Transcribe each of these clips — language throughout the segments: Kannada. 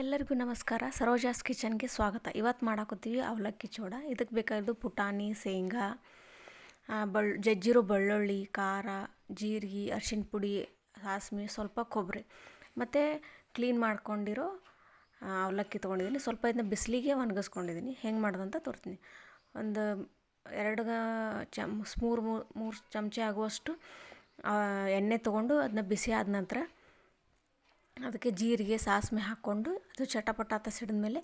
ಎಲ್ಲರಿಗೂ ನಮಸ್ಕಾರ. ಸರೋಜಾಸ್ ಕಿಚನ್ಗೆ ಸ್ವಾಗತ. ಇವತ್ತು ಮಾಡಾಕೋತೀವಿ ಅವಲಕ್ಕಿ ಚೂಡ. ಇದಕ್ಕೆ ಬೇಕಾಗಿದ್ದು ಪುಟಾಣಿ, ಶೇಂಗಾ, ಜಜ್ಜಿರೋ ಬೆಳ್ಳುಳ್ಳಿ, ಖಾರ, ಜೀರಿಗೆ, ಅರಿಶಿನ ಪುಡಿ, ಸಾಸ್ಮೆ, ಸ್ವಲ್ಪ ಕೊಬ್ಬರಿ ಮತ್ತು ಕ್ಲೀನ್ ಮಾಡ್ಕೊಂಡಿರೋ ಅವಲಕ್ಕಿ ತೊಗೊಂಡಿದ್ದೀನಿ. ಸ್ವಲ್ಪ ಇದನ್ನ ಬಿಸಿಲಿಗೆ ಒಣಗಿಸ್ಕೊಂಡಿದ್ದೀನಿ. ಹೆಂಗೆ ಮಾಡೋದಂತ ತೋರಿಸ್ತೀನಿ. ಒಂದು 3 ಚಮಚ ಆಗುವಷ್ಟು ಎಣ್ಣೆ ತೊಗೊಂಡು ಅದನ್ನ ಬಿಸಿ ಆದ ನಂತರ ಅದಕ್ಕೆ ಜೀರಿಗೆ, ಸಾಸ್ಮೆ ಹಾಕ್ಕೊಂಡು ಅದು ಚಟಪಟ ಅಂತ ಸಿಡಿದ ಮೇಲೆ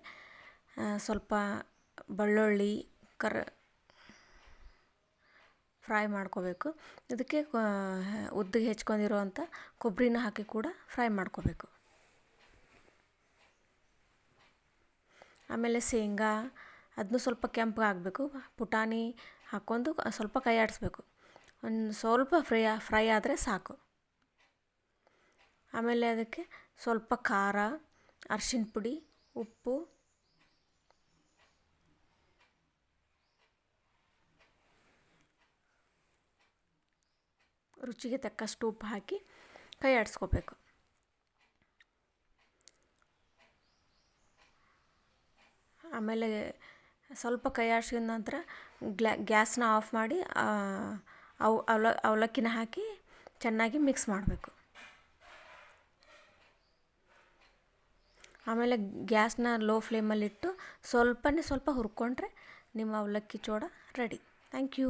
ಸ್ವಲ್ಪ ಬೆಳ್ಳುಳ್ಳಿ ಫ್ರೈ ಮಾಡ್ಕೋಬೇಕು. ಇದಕ್ಕೆ ಉದ್ದಿಗೆ ಹೆಚ್ಕೊಂಡಿರೋವಂಥ ಕೊಬ್ಬರಿನ ಹಾಕಿ ಕೂಡ ಫ್ರೈ ಮಾಡ್ಕೋಬೇಕು. ಆಮೇಲೆ ಶೇಂಗಾ ಅದನ್ನು ಸ್ವಲ್ಪ ಕೆಂಪಗೆ ಆಗಬೇಕು. ಪುಟಾಣಿ ಹಾಕ್ಕೊಂಡು ಸ್ವಲ್ಪ ಕೈ ಆಡಿಸ್ಬೇಕು. ಒಂದು ಸ್ವಲ್ಪ ಫ್ರೈ ಆದರೆ ಸಾಕು. ಆಮೇಲೆ ಅದಕ್ಕೆ ಸ್ವಲ್ಪ ಖಾರ, ಅರಿಶಿನ ಪುಡಿ, ಉಪ್ಪು, ರುಚಿಗೆ ತಕ್ಕಷ್ಟು ಉಪ್ಪು ಹಾಕಿ ಕೈ ಆಡಿಸ್ಕೋಬೇಕು. ಆಮೇಲೆ ಸ್ವಲ್ಪ ಕೈ ಆಡಿಸಿದ ನಂತರ ಗ್ಯಾಸ್ನ ಆಫ್ ಮಾಡಿ ಅವಲಕ್ಕಿನ ಹಾಕಿ ಚೆನ್ನಾಗಿ ಮಿಕ್ಸ್ ಮಾಡಬೇಕು. ಆಮೇಲೆ ಗ್ಯಾಸ್ನ ಲೋ ಫ್ಲೇಮಲ್ಲಿಟ್ಟು ಸ್ವಲ್ಪ ಹುರ್ಕೊಂಡ್ರೆ ನಿಮ್ಮ ಅವಲಕ್ಕಿ ಚೂಡ ರೆಡಿ. Thank you.